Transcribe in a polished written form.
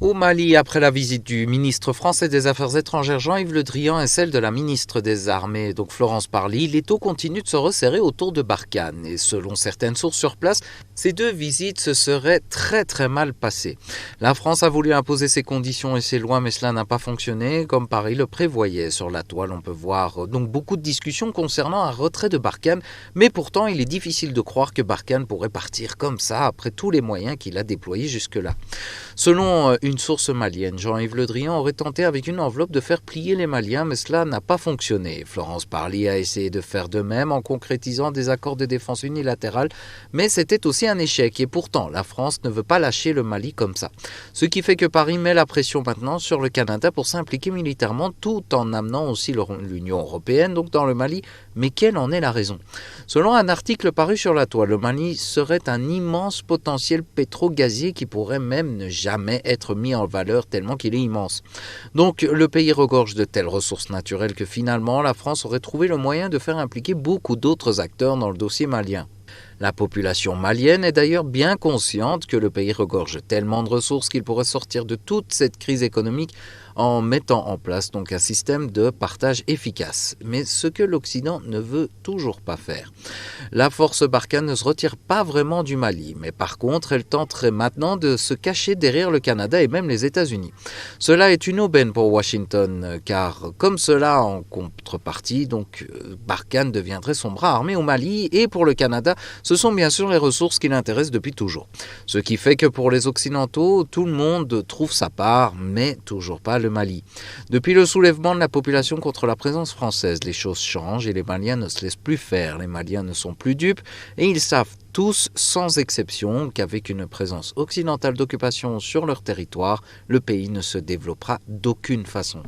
Au Mali, après la visite du ministre français des Affaires étrangères Jean-Yves Le Drian et celle de la ministre des Armées, donc Florence Parly, l'étau continue de se resserrer autour de Barkhane. Et selon certaines sources sur place, ces deux visites se seraient très mal passées. La France a voulu imposer ses conditions et ses lois, mais cela n'a pas fonctionné comme Paris le prévoyait. Sur la toile, on peut voir donc beaucoup de discussions concernant un retrait de Barkhane, mais pourtant il est difficile de croire que Barkhane pourrait partir comme ça après tous les moyens qu'il a déployés jusque-là. Selon une source malienne, Jean-Yves Le Drian aurait tenté avec une enveloppe de faire plier les Maliens, mais cela n'a pas fonctionné. Florence Parly a essayé de faire de même en concrétisant des accords de défense unilatérales, mais c'était aussi un échec et pourtant la France ne veut pas lâcher le Mali comme ça. Ce qui fait que Paris met la pression maintenant sur le Canada pour s'impliquer militairement tout en amenant aussi l'Union européenne donc dans le Mali, mais quelle en est la raison? Selon un article paru sur la toile, le Mali serait un immense potentiel pétro-gazier qui pourrait même ne jamais être mis en valeur tellement qu'il est immense. Donc le pays regorge de telles ressources naturelles que finalement la France aurait trouvé le moyen de faire impliquer beaucoup d'autres acteurs dans le dossier malien. La population malienne est d'ailleurs bien consciente que le pays regorge tellement de ressources qu'il pourrait sortir de toute cette crise économique en mettant en place donc un système de partage efficace. Mais ce que l'Occident ne veut toujours pas faire. La force Barkhane ne se retire pas vraiment du Mali, mais par contre, elle tenterait maintenant de se cacher derrière le Canada et même les États-Unis. Cela est une aubaine pour Washington, car comme cela, en contrepartie, donc Barkhane deviendrait son bras armé au Mali, et pour le Canada, ce sont bien sûr les ressources qui l'intéressent depuis toujours. Ce qui fait que pour les Occidentaux, tout le monde trouve sa part, mais toujours pas le Mali. Depuis le soulèvement de la population contre la présence française, les choses changent et les Maliens ne se laissent plus faire. Les Maliens ne sont plus dupes et ils savent tous, sans exception, qu'avec une présence occidentale d'occupation sur leur territoire, le pays ne se développera d'aucune façon.